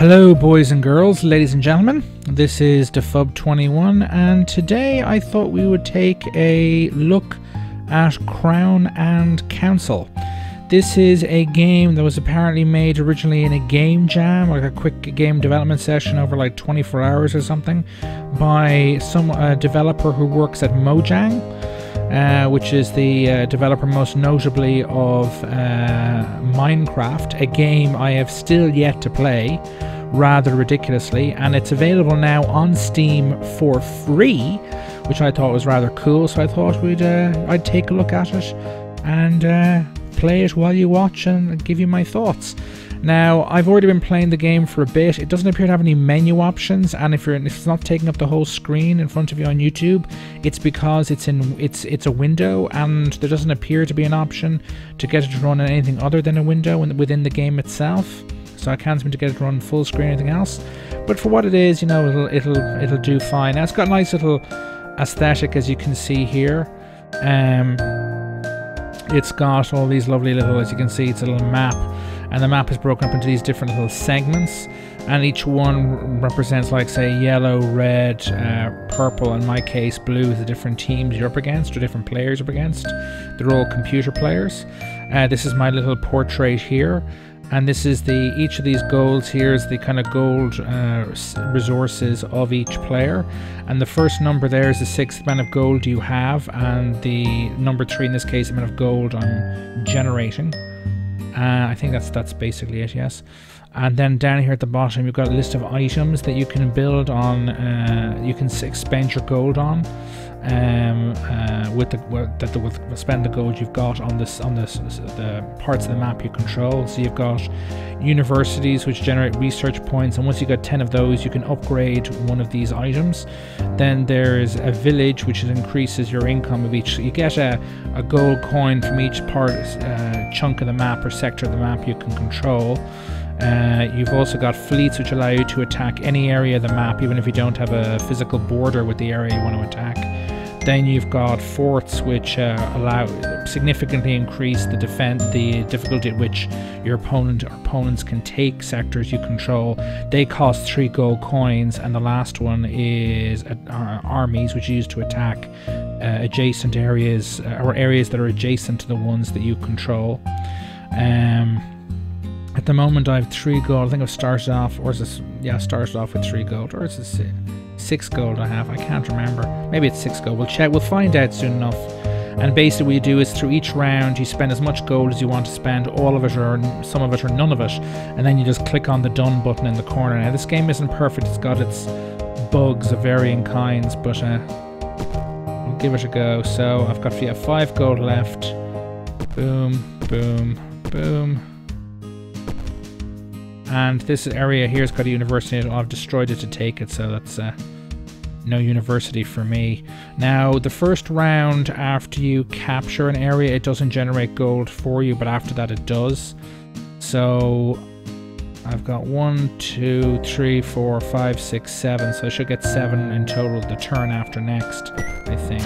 Hello boys and girls, ladies and gentlemen, this is Defub21 and today I thought we would take a look at Crown and Council. This is a game that was apparently made originally in a game jam, like a quick game development session over like 24 hours or something, by some developer who works at Mojang, which is the developer most notably of Minecraft, a game I have still yet to play, rather ridiculously, and it's available now on Steam for free, which I thought was rather cool. So I thought I'd take a look at it and play it while you watch and give you my thoughts. Now, I've already been playing the game for a bit. It doesn't appear to have any menu options, and if it's not taking up the whole screen in front of you on YouTube, it's because it's a window, and there doesn't appear to be an option to get it to run on anything other than a window within the game itself. So I can't seem to get it to run full screen or anything else. But for what it is, you know, it'll do fine. Now, it's got a nice little aesthetic, as you can see here. It's got all these lovely little, as you can see, it's a little map. And the map is broken up into these different little segments, and each one represents, like, say, yellow, red, purple, in my case blue, the different teams you're up against, or different players you're up against. They're all computer players. This is my little portrait here, and this is each of these golds here is the kind of gold resources of each player, and the first number there is the 6th amount of gold you have, and the number 3 in this case, the amount of gold I'm generating. I think that's basically it, yes. And then down here at the bottom, you've got a list of items that you can build on. You can expend your gold on, spend the gold you've got on the parts of the map you control. So you've got universities which generate research points, and once you got 10 of those, you can upgrade one of these items. Then there's a village which increases your income of each. You get a gold coin from each chunk of the map or sector of the map you can control. You've also got fleets which allow you to attack any area of the map, even if you don't have a physical border with the area you want to attack. Then you've got forts which significantly increase the difficulty at which your opponents can take sectors you control. They cost 3 gold coins, and the last one is armies, which you use to attack adjacent areas or areas that are adjacent to the ones that you control. At the moment I have 3 gold. I think I've started off, or is this, yeah, started off with 3 gold, or is this 6 gold I have? I can't remember. Maybe it's 6 gold. We'll check. We'll find out soon enough. And basically what you do is through each round you spend as much gold as you want to spend, all of it or some of it or none of it, and then you just click on the done button in the corner. Now this game isn't perfect. It's got its bugs of varying kinds, but we'll give it a go. So I've got 5 gold left. Boom, boom, boom. And this area here has got a university. I've destroyed it to take it, so that's no university for me. Now, the first round after you capture an area, it doesn't generate gold for you, but after that it does. So I've got 1, 2, 3, 4, 5, 6, 7. So I should get 7 in total the turn after next, I think.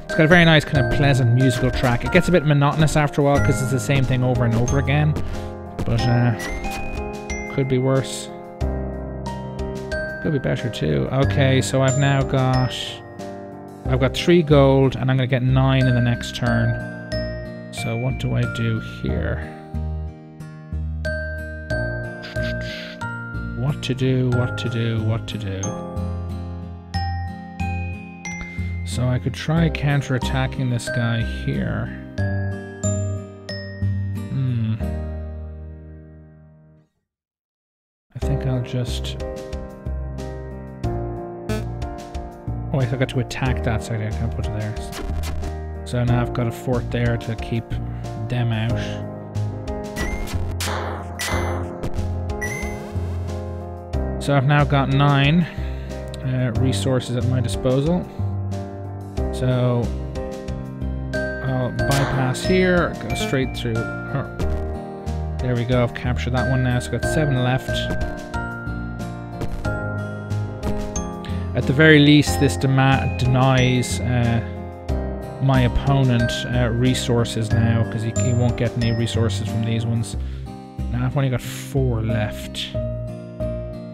It's got a very nice kind of pleasant musical track. It gets a bit monotonous after a while because it's the same thing over and over again. But could be worse. Could be better too. Okay, so I've got 3 gold, and I'm gonna get 9 in the next turn. So what do I do here? What to do? So I could try counter-attacking this guy here. I think I'll just... Oh wait, I got to attack that, so I can't put it there. So now I've got a fort there to keep them out. So I've now got 9 resources at my disposal. So I'll bypass here, go straight through. There we go, I've captured that one now, so I've got 7 left. At the very least, this denies my opponent resources now, because he won't get any resources from these ones. Now I've only got 4 left.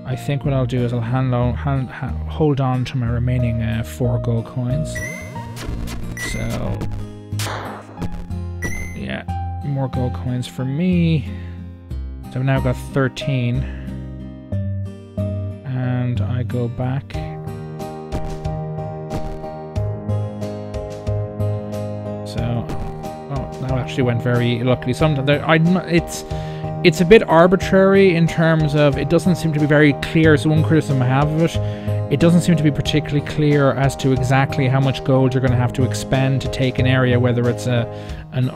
I think what I'll do is I'll hold on to my remaining 4 gold coins. So, yeah, more gold coins for me. So I've now got 13. And I go back. So, oh, that actually went very luckily. It's a bit arbitrary in terms of it doesn't seem to be very clear. So one criticism I have of it, it doesn't seem to be particularly clear as to exactly how much gold you're going to have to expend to take an area, whether it's a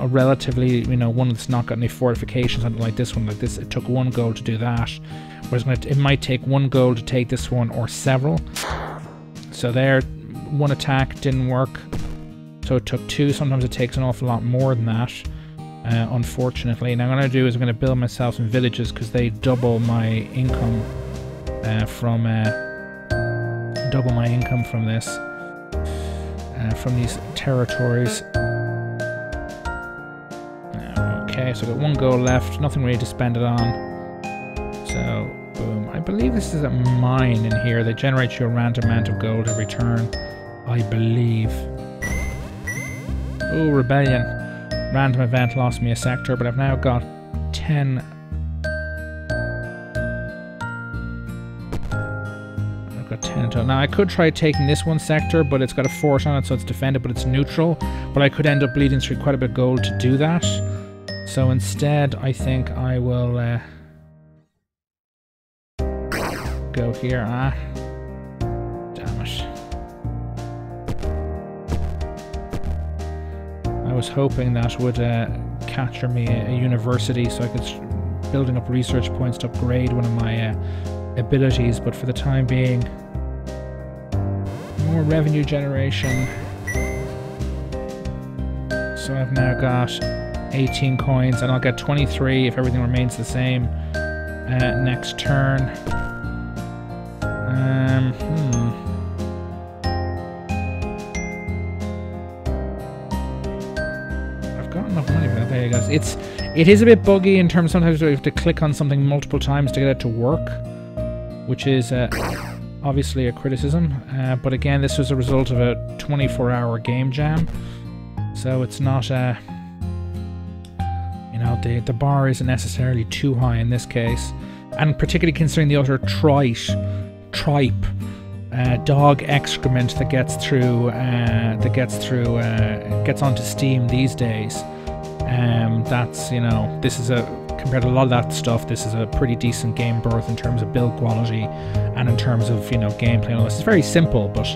relatively, you know, one that's not got any fortifications, something like this one. Like this, it took 1 gold to do that, whereas it might take 1 gold to take this one, or several. So there, 1 attack didn't work, so it took 2. Sometimes it takes an awful lot more than that. Unfortunately. Now what I'm going to do is I'm going to build myself some villages because they double my income from this, from these territories. Okay, so I've got 1 gold left, nothing really to spend it on. So, boom. I believe this is a mine in here. They generate you a random amount of gold every turn, I believe. Oh, rebellion. Random event lost me a sector, but I've now got 10. I've got 10 total. Now I could try taking this one sector, but it's got a fort on it, so it's defended, but it's neutral. But I could end up bleeding through quite a bit of gold to do that. So instead, I think I will go here. Ah, damn it. I was hoping that would capture me a university so I could building up research points to upgrade one of my abilities, but for the time being, more revenue generation. So I've now got 18 coins, and I'll get 23 if everything remains the same next turn. Enough money for that. There you go. It is a bit buggy in terms sometimes you have to click on something multiple times to get it to work, which is obviously a criticism. But again, this was a result of a 24-hour game jam, so it's not you know, the bar isn't necessarily too high in this case, and particularly considering the utter tripe dog excrement that gets onto Steam these days. That's, you know, this is compared to a lot of that stuff, this is a pretty decent game birth in terms of build quality and in terms of, you know, gameplay and all this. It's very simple, but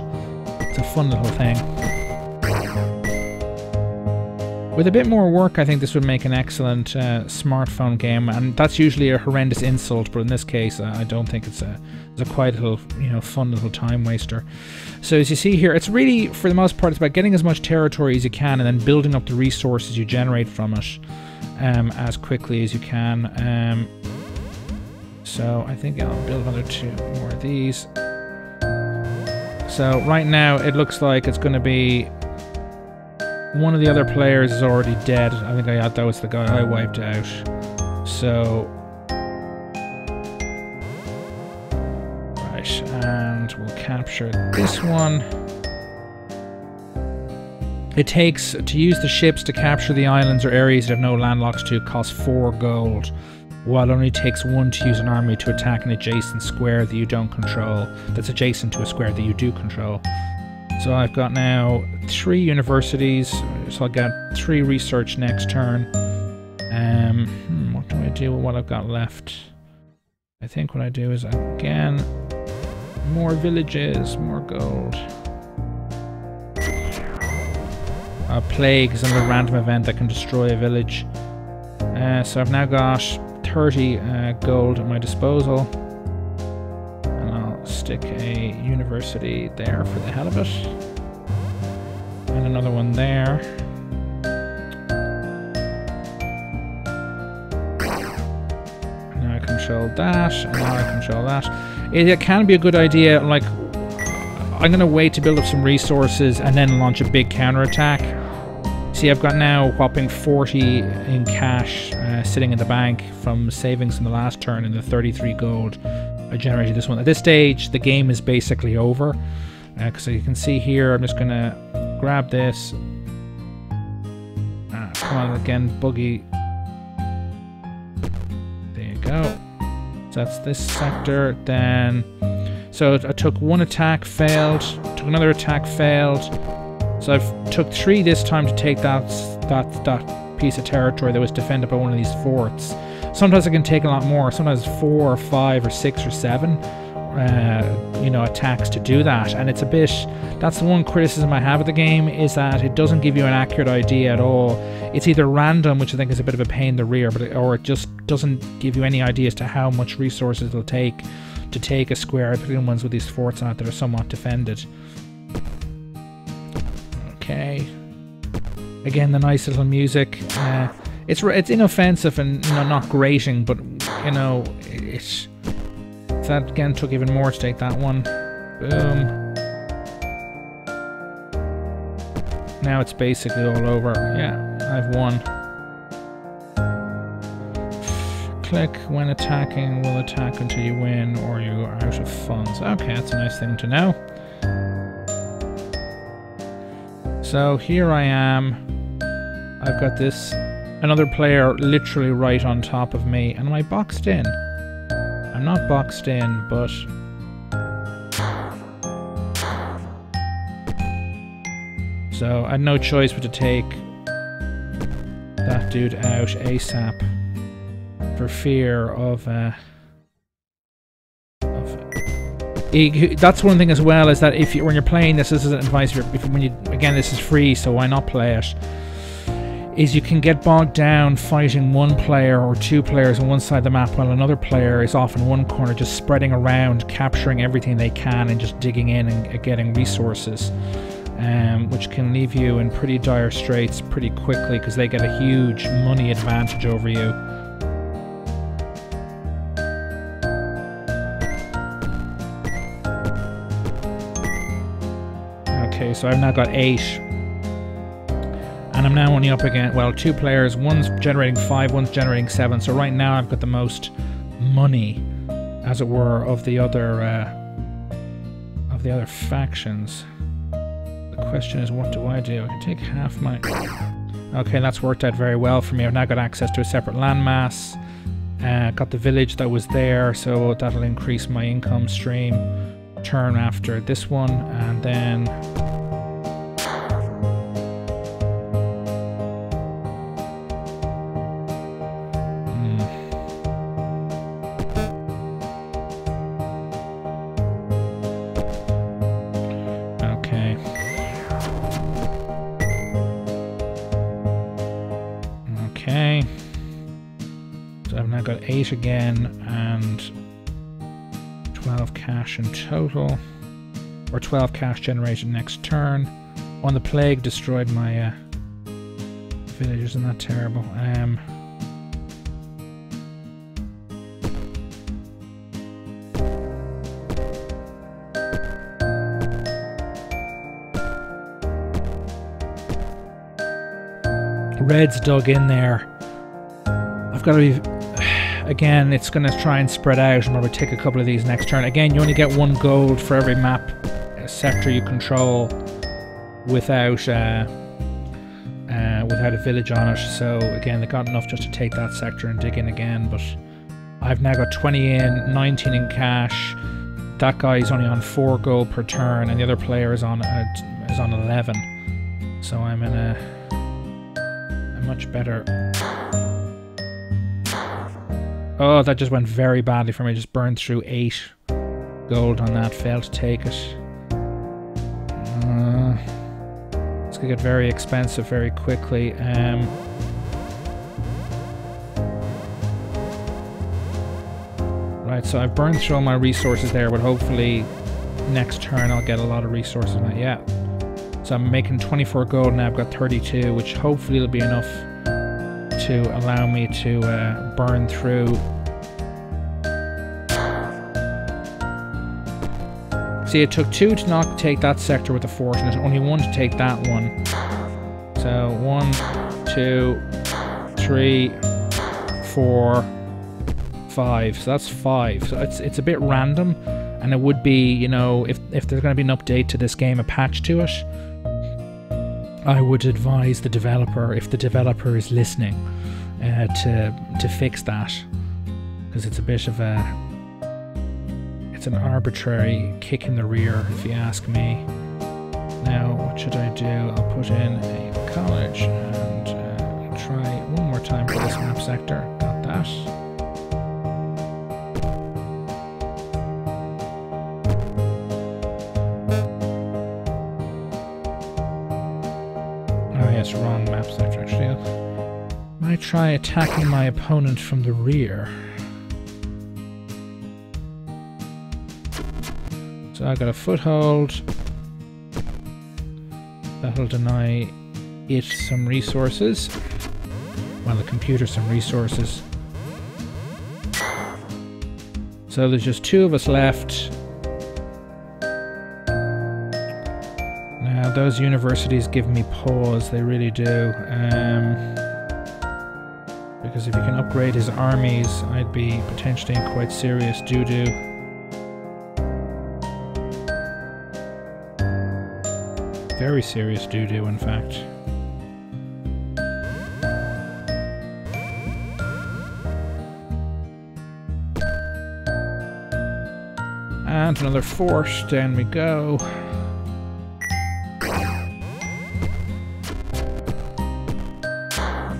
it's a fun little thing. With a bit more work, I think this would make an excellent smartphone game, and that's usually a horrendous insult, but in this case, I don't think it's a quite little, you know, fun little time waster. So as you see here, it's really, for the most part, it's about getting as much territory as you can and then building up the resources you generate from it as quickly as you can. So I think I'll build another 2 more of these. So right now, it looks like it's going to be one of the other players is already dead. I think that was the guy I wiped out. So, right, and we'll capture this one. It takes, to use the ships to capture the islands or areas that have no landlocks to, costs 4 gold, while it only takes 1 to use an army to attack an adjacent square that you don't control, that's adjacent to a square that you do control. So I've got now 3 universities, so I'll get 3 research next turn. What do I do with what I've got left? I think what I do is, again, more villages, more gold. A plague is another random event that can destroy a village. So I've now got 30 gold at my disposal. Stick a university there for the hell of it, and another one there. Now I control that, and now I control that. It can be a good idea, like, I'm going to wait to build up some resources and then launch a big counterattack. See, I've got now a whopping 40 in cash sitting in the bank from savings in the last turn and the 33 gold I generated this one. At this stage, the game is basically over. Because you can see here, I'm just going to grab this. Come on, again, buggy. There you go. So that's this sector. Then, so I took one attack, failed. Took another attack, failed. So I've took 3 this time to take that piece of territory that was defended by one of these forts. Sometimes I can take a lot more. Sometimes 4 or 5 or 6 or 7, you know, attacks to do that. And it's a bit. That's the one criticism I have of the game, is that it doesn't give you an accurate idea at all. It's either random, which I think is a bit of a pain in the rear, or it just doesn't give you any idea as to how much resources it'll take to take a square, particularly ones with these forts on it that are somewhat defended. Okay. Again, the nice little music. It's inoffensive and, you know, not grating, but, you know, that again took even more to take that one. Boom. Now it's basically all over. Yeah, I've won. Click when attacking, will attack until you win or you are out of funds. Okay, that's a nice thing to know. So here I am. I've got this, another player literally right on top of me. And am I boxed in? I'm not boxed in, but... So I had no choice but to take that dude out ASAP for fear of that's one thing as well, is that if you, when you're playing this is an advice. Again, this is free, so why not play it? Is you can get bogged down fighting one player or 2 players on one side of the map while another player is off in one corner, just spreading around, capturing everything they can, and just digging in and getting resources. Which can leave you in pretty dire straits pretty quickly because they get a huge money advantage over you. Okay, so I've now got 8. And I'm now only up against, well, 2 players. One's generating 5, one's generating 7. So right now I've got the most money, as it were, of the other factions. The question is, what do I do? I can take half my... Okay, that's worked out very well for me. I've now got access to a separate landmass. Got the village that was there, so that'll increase my income stream. Turn after this one, and then... Okay, so I've now got 8 again and 12 cash in total, or 12 cash generated next turn. On the plague destroyed my village, isn't that terrible? Red's dug in there. I've got to be... Again, it's going to try and spread out, and we'll take a couple of these next turn. Again, you only get 1 gold for every map sector you control without a village on it. So again, they got enough just to take that sector and dig in again. But I've now got 20 in, 19 in cash. That guy's only on 4 gold per turn, and the other player is on 11. So I'm in a much better... Oh, that just went very badly for me. Just burned through 8 gold on that. Failed to take it. It's gonna get very expensive very quickly. Right, so I've burned through all my resources there, but hopefully next turn I'll get a lot of resources. Yeah. So I'm making 24 gold now. I've got 32, which hopefully will be enough to allow me to burn through. See, it took 2 to not take that sector with the fort, and only 1 to take that one. So 1, 2, 3, 4, 5. So that's 5. So it's a bit random, and it would be, you know, if there's going to be an update to this game, a patch to it, I would advise the developer, if the developer is listening, to fix that, because it's a bit of it's an arbitrary kick in the rear, if you ask me. Now, what should I do? I'll put in a college and try one more time for this map sector. Got that. Oh yes, wrong map sector actually. Might try attacking my opponent from the rear. So I got a foothold. That'll deny it some resources. Well, the computer some resources. So there's just 2 of us left. Now those universities give me pause, they really do. Because if you can upgrade his armies, I'd be potentially in quite serious doo-doo. Very serious doo-doo, in fact. And another fort, down we go.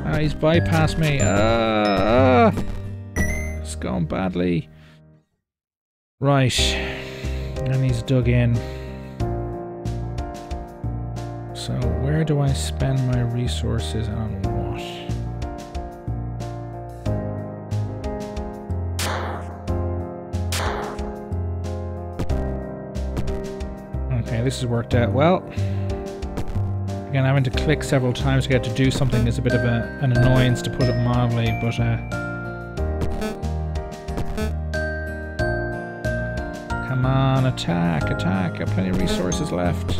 Ah, he's bypassed me. It's gone badly. Right. And he's dug in. So where do I spend my resources on what? Okay, this has worked out well. Again, having to click several times to get to do something is a bit of an annoyance, to put it mildly, but come on, attack, attack. Got plenty of resources left.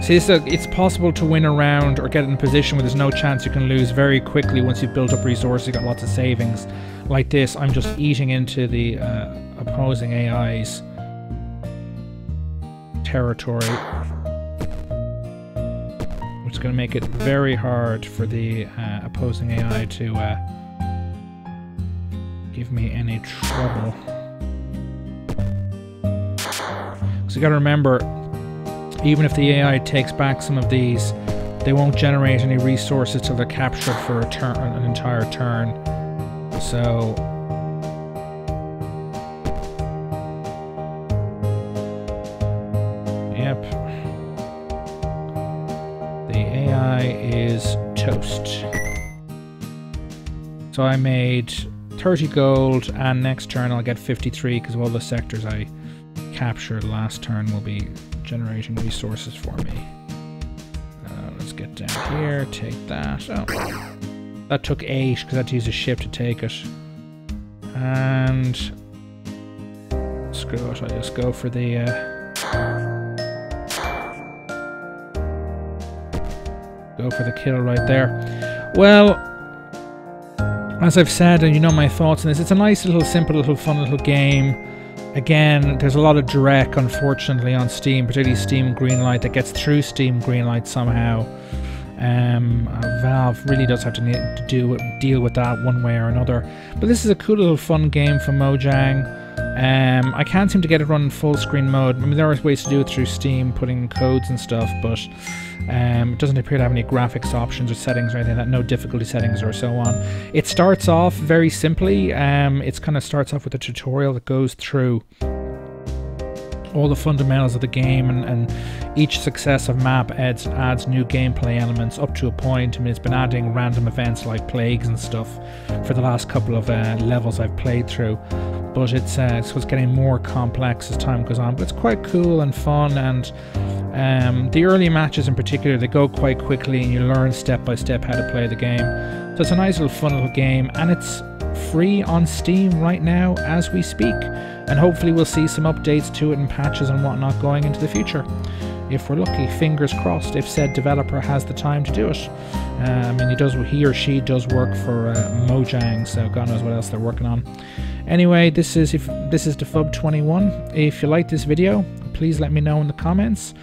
See, so it's possible to win a round or get in a position where there's no chance you can lose very quickly once you've built up resources, you've got lots of savings. Like this, I'm just eating into the opposing AI's territory, which is going to make it very hard for the opposing AI to give me any trouble. So you got to remember, even if the AI takes back some of these, they won't generate any resources till they're captured for a turn, an entire turn. So yep, the AI is toast. So I made 30 gold, and next turn I'll get 53 because of all the sectors I captured last turn will be generating resources for me. Let's get down here, take that. Oh, that took 8 because I had to use a ship to take it. And screw it, I'll just go for the kill right there. Well, as I've said, and you know my thoughts on this, it's a nice little, simple little, fun little game. Again, there's a lot of dreck, unfortunately, on Steam, particularly Steam Greenlight, that gets through Steam Greenlight somehow. Valve really does have to deal with that one way or another. But this is a cool little fun game for Mojang. I can't seem to get it running full screen mode. I mean, there are ways to do it through Steam, putting codes and stuff, but it doesn't appear to have any graphics options or settings or anything like that, no difficulty settings or so on. It starts off very simply. It kind of starts off with a tutorial that goes through all the fundamentals of the game, and each successive map adds new gameplay elements up to a point. I mean, it's been adding random events like plagues and stuff for the last couple of levels I've played through, but it's getting more complex as time goes on. But it's quite cool and fun, and the early matches in particular, they go quite quickly and you learn step by step how to play the game. So it's a nice little fun little game, and it's free on Steam right now as we speak, and hopefully we'll see some updates to it and patches and whatnot going into the future. if we're lucky, fingers crossed, if said developer has the time to do it. I mean, he or she does work for Mojang, so God knows what else they're working on. Anyway, this is Defub 21. If you like this video, please let me know in the comments.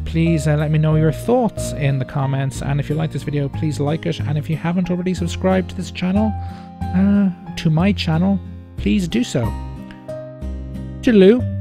Please let me know your thoughts in the comments, and if you like this video, please like it, and if you haven't already subscribed to this channel, to my channel, please do so. Toodaloo.